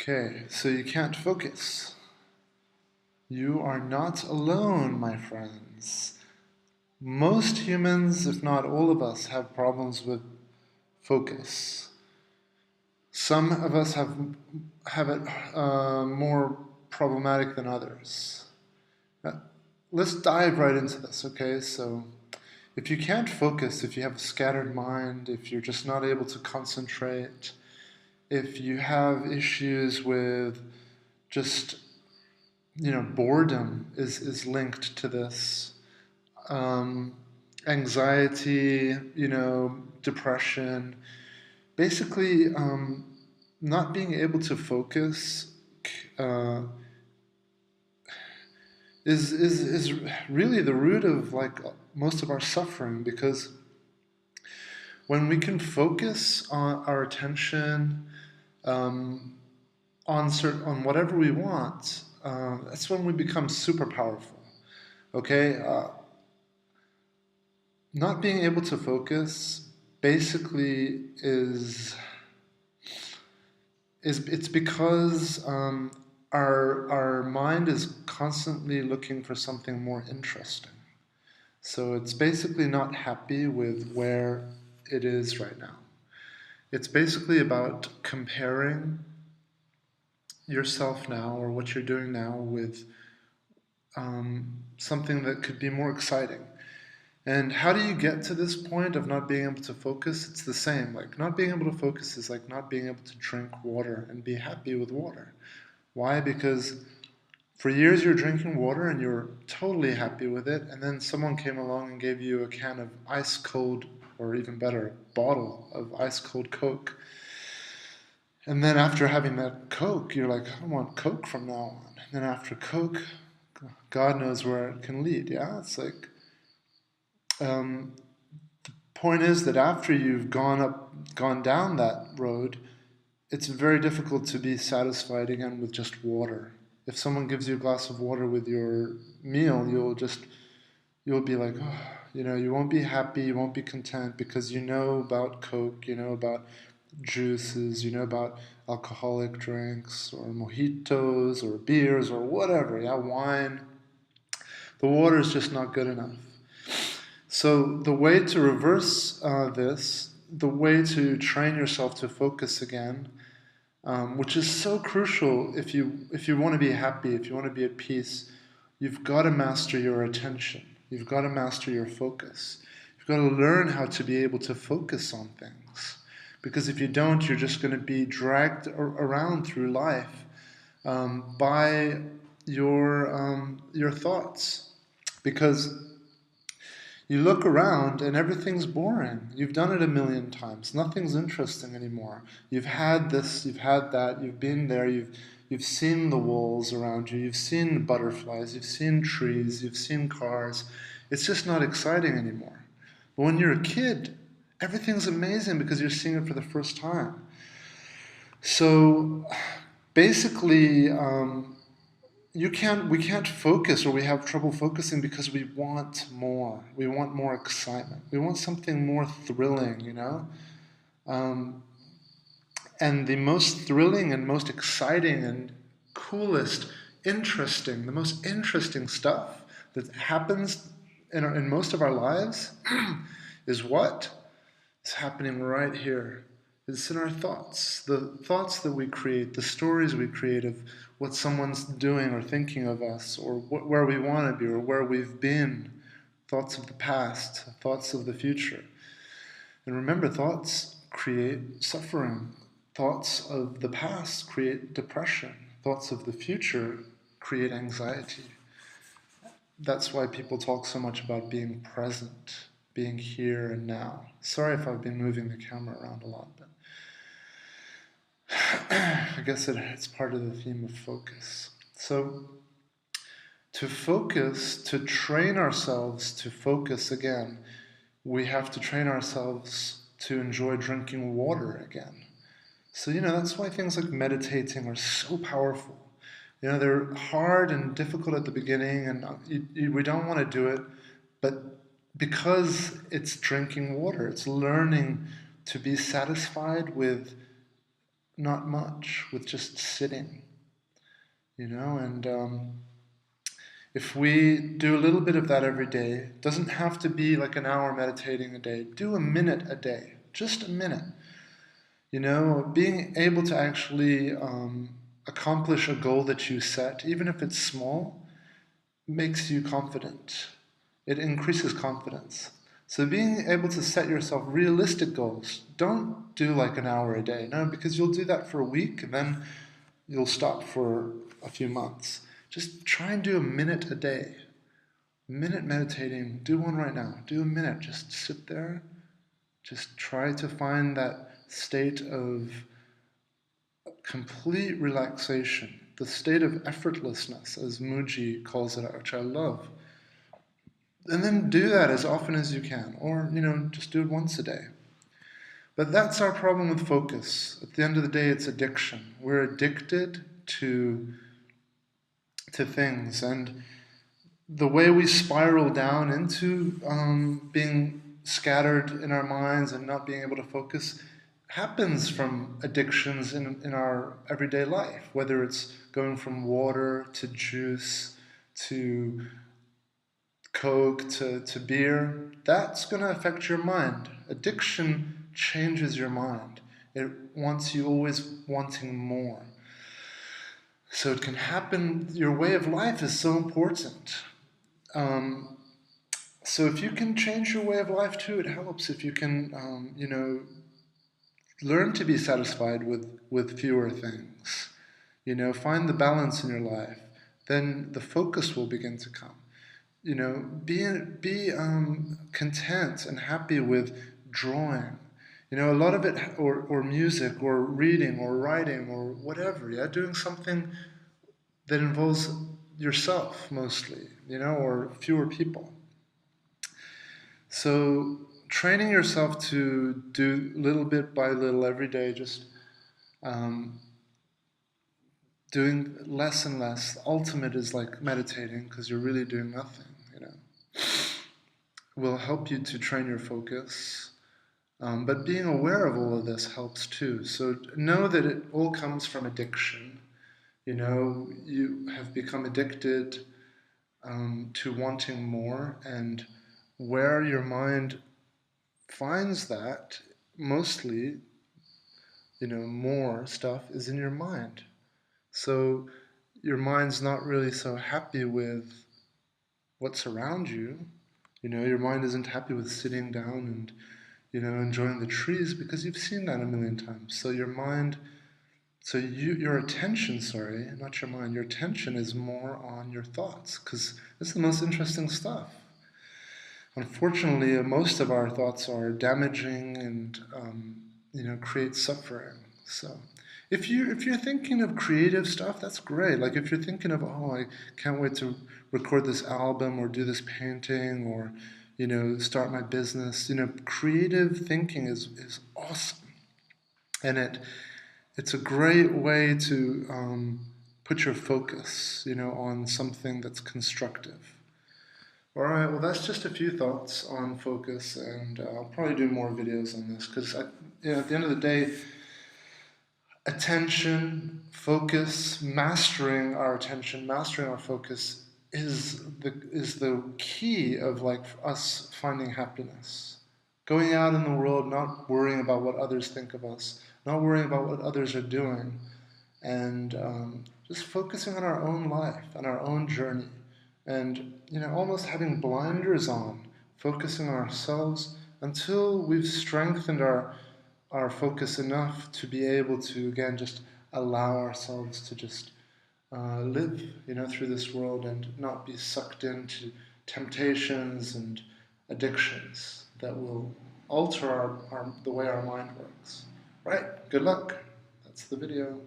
Okay, so you can't focus. You are not alone, my friends. Most humans, if not all of us, have problems with focus. Some of us have it more problematic than others. Uh, let's dive right into this, okay? So, if you can't focus, if you have a scattered mind, if you're just not able to concentrate, if you have issues with just, boredom is linked to this. Um, Anxiety, depression. Basically, not being able to focus uh, is really the root of like most of our suffering, because when we can focus on our attention um, on whatever we want, that's when we become super powerful. Okay, not being able to focus basically is it's because our mind is constantly looking for something more interesting. So it's basically not happy with where it is right now. It's basically about comparing yourself now or what you're doing now with something that could be more exciting. And how do you get to this point of not being able to focus? It's the same. Like, not being able to focus is like not being able to drink water and be happy with water. Why? Because for years you're drinking water and you're totally happy with it, and then someone came along and gave you a can of ice cold, or even better, a bottle of ice cold Coke. And then after having that Coke, you're like, I want Coke from now on. And then after Coke, God knows where it can lead. Yeah, it's like, um, point is that after you've gone down that road, it's very difficult to be satisfied again with just water. If someone gives you a glass of water with your meal, you'll be like, oh, you won't be happy, you won't be content, because you know about Coke, you know about juices, you know about alcoholic drinks or mojitos or beers or whatever, yeah, wine. The water is just not good enough. So the way to reverse this, the way to train yourself to focus again, which is so crucial if you want to be happy, if you want to be at peace, you've got to master your attention. You've got to master your focus. You've got to learn how to be able to focus on things. Because if you don't, you're just going to be dragged around through life by your thoughts. Because you look around and everything's boring. You've done it a million times. Nothing's interesting anymore. You've had this, you've had that, you've been there, you've seen the walls around you, you've seen butterflies, you've seen trees, you've seen cars. It's just not exciting anymore. But when you're a kid, everything's amazing because you're seeing it for the first time. So basically, we can't focus, or we have trouble focusing because we want more. We want more excitement. We want something more thrilling. Um, and the most thrilling and most exciting and coolest, the most interesting stuff that happens in most of our lives is what? It's happening right here. It's in our thoughts. The thoughts that we create, the stories we create of what someone's doing or thinking of us, or where we want to be, or where we've been. Thoughts of the past, thoughts of the future. And remember, thoughts create suffering. Thoughts of the past create depression. Thoughts of the future create anxiety. That's why people talk so much about being present, being here and now. Sorry if I've been moving the camera around a lot, but I guess it's part of the theme of focus. So, to focus, to train ourselves to focus again, we have to train ourselves to enjoy drinking water again. So, that's why things like meditating are so powerful. They're hard and difficult at the beginning, and we don't want to do it, but because it's drinking water, it's learning to be satisfied with not much with just sitting, and if we do a little bit of that every day, it doesn't have to be like an hour meditating a day. Do a minute a day, just a minute. Being able to actually accomplish a goal that you set, even if it's small, makes you confident. It increases confidence. So being able to set yourself realistic goals, don't do like an hour a day. No, because you'll do that for a week and then you'll stop for a few months. Just try and do a minute a day. A minute meditating, do one right now. Do a minute, just sit there. Just try to find that state of complete relaxation, the state of effortlessness, as Muji calls it, which I love. And then do that as often as you can, or, just do it once a day. But that's our problem with focus. At the end of the day, it's addiction. We're addicted to things. And the way we spiral down into being scattered in our minds and not being able to focus happens from addictions in our everyday life, whether it's going from water to juice to Coke to beer. That's going to affect your mind. Addiction changes your mind. It wants you always wanting more. So it can happen. Your way of life is so important. So if you can change your way of life too, it helps. If you can, learn to be satisfied with fewer things, find the balance in your life, then the focus will begin to come. Be content and happy with drawing. A lot of it, or music, or reading, or writing, or whatever. Yeah, doing something that involves yourself mostly, or fewer people. So training yourself to do little bit by little every day, just doing less and less. The ultimate is like meditating, because you're really doing nothing, will help you to train your focus. But being aware of all of this helps too. So know that it all comes from addiction. You have become addicted to wanting more, and where your mind finds that, mostly, more stuff is in your mind. So your mind's not really so happy with what's around you. Your mind isn't happy with sitting down and, enjoying the trees, because you've seen that a million times. So your attention, sorry, not your mind, your attention is more on your thoughts, because it's the most interesting stuff. Unfortunately, most of our thoughts are damaging and, create suffering. So if you're thinking of creative stuff, that's great. Like if you're thinking of, oh, I can't wait to record this album or do this painting or, start my business, creative thinking is awesome. And it's a great way to put your focus, on something that's constructive. All right, well, that's just a few thoughts on focus, and I'll probably do more videos on this, because at the end of the day, attention, focus, mastering our attention, mastering our focus is the key of like us finding happiness. Going out in the world, not worrying about what others think of us, not worrying about what others are doing, and just focusing on our own life and our own journey, and almost having blinders on, focusing on ourselves until we've strengthened our focus enough to be able to, again, just allow ourselves to just live, through this world and not be sucked into temptations and addictions that will alter the way our mind works. Right, good luck. That's the video.